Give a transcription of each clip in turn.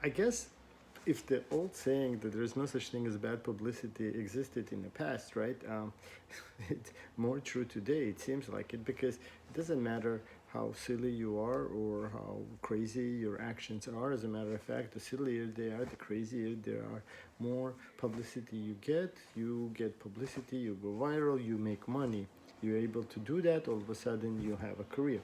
I guess if the old saying that there's no such thing as bad publicity existed in the past, right? It's more true today. It seems like it because it doesn't matter how silly you are or how crazy your actions are. As a matter of fact, the sillier they are, the crazier they are. More publicity you get publicity, you go viral, you make money. You're able to do that. All of a sudden, you have a career.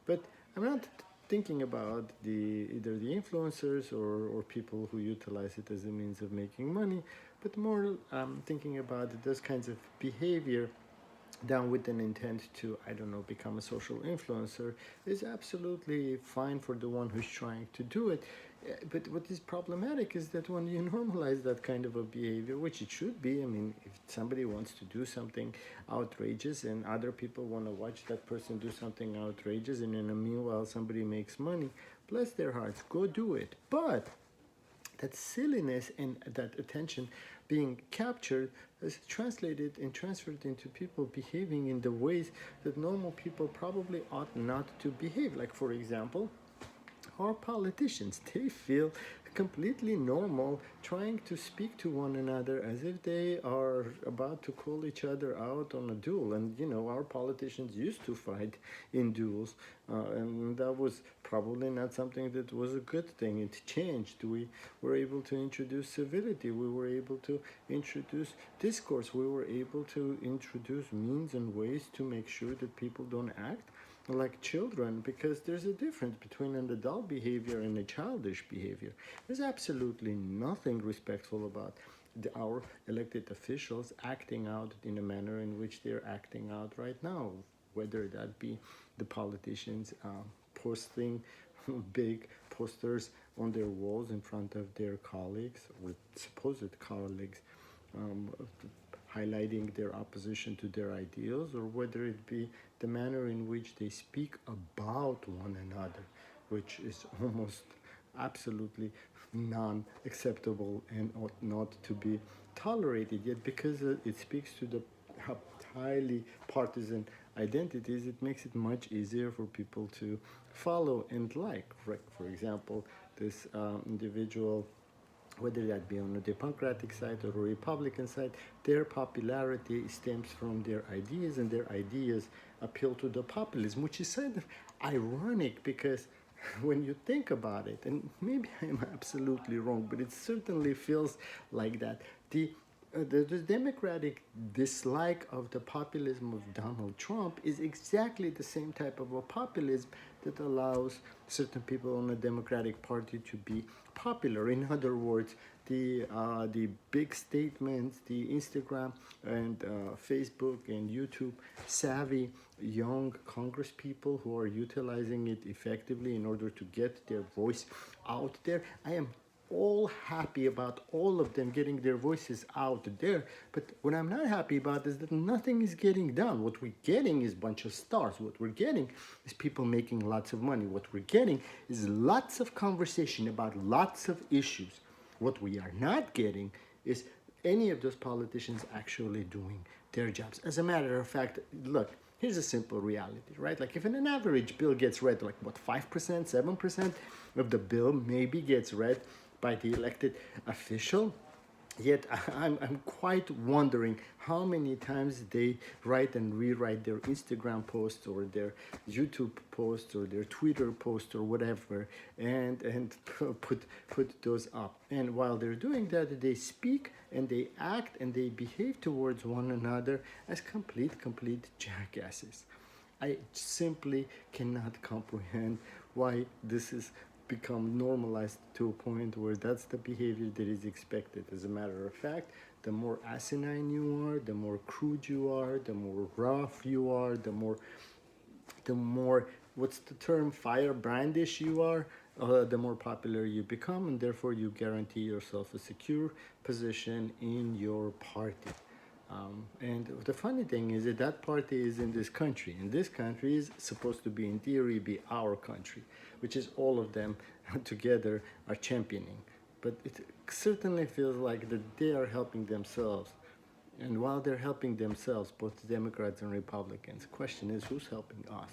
But I'm not thinking about the either the influencers or people who utilize it as a means of making money, but more thinking about those kinds of behavior done with an intent to, I don't know, become a social influencer is absolutely fine for the one who's trying to do it. But what is problematic is that when you normalize that kind of a behavior, which it should be, I mean, if somebody wants to do something outrageous and other people want to watch that person do something outrageous, and in the meanwhile somebody makes money, bless their hearts, go do it. But that silliness and that attention being captured is translated and transferred into people behaving in the ways that normal people probably ought not to behave. Like, for example, our politicians, they feel completely normal trying to speak to one another as if they are about to call each other out on a duel. And our politicians used to fight in duels, and that was probably not something that was a good thing. It changed. We were able to introduce civility, we were able to introduce discourse, we were able to introduce means and ways to make sure that people don't act like children, because there's a difference between an adult behavior and a childish behavior. There's absolutely nothing respectful about our elected officials acting out in a manner in which they're acting out right now, whether that be the politicians posting big posters on their walls in front of their colleagues or supposed colleagues, um, highlighting their opposition to their ideals, or whether it be the manner in which they speak about one another, which is almost absolutely non-acceptable and ought not to be tolerated. Yet, because it speaks to the highly partisan identities, it makes it much easier for people to follow and like. For example, this individual, whether that be on the Democratic side or the Republican side, their popularity stems from their ideas, and their ideas appeal to the populism, which is kind of ironic because when you think about it, and maybe I'm absolutely wrong, but it certainly feels like that. The Democratic dislike of the populism of Donald Trump is exactly the same type of a populism that allows certain people on the Democratic Party to be popular. In other words, the big statements, the Instagram and Facebook and YouTube savvy young Congress people who are utilizing it effectively in order to get their voice out there. I am all happy about all of them getting their voices out there, but what I'm not happy about is that nothing is getting done. What we're getting is a bunch of stars. What we're getting is people making lots of money. What we're getting is lots of conversation about lots of issues. What we are not getting is any of those politicians actually doing their jobs. As a matter of fact, look, here's a simple reality, right? Like, if an average bill gets read, like what, 5%, 7% of the bill maybe gets read by the elected official, yet I'm quite wondering how many times they write and rewrite their Instagram posts or their YouTube posts or their Twitter posts or whatever, and put those up. And while they're doing that, they speak and they act and they behave towards one another as complete jackasses. I simply cannot comprehend why this is become normalized to a point where that's the behavior that is expected. As a matter of fact, the more asinine you are, the more crude you are, the more rough you are, the more what's the term, firebrandish you are, the more popular you become, and therefore you guarantee yourself a secure position in your party. And the funny thing is that that party is in this country, and this country is supposed to be, in theory, be our country, which is all of them together are championing. But it certainly feels like that they are helping themselves. And while they're helping themselves, both Democrats and Republicans, the question is, who's helping us?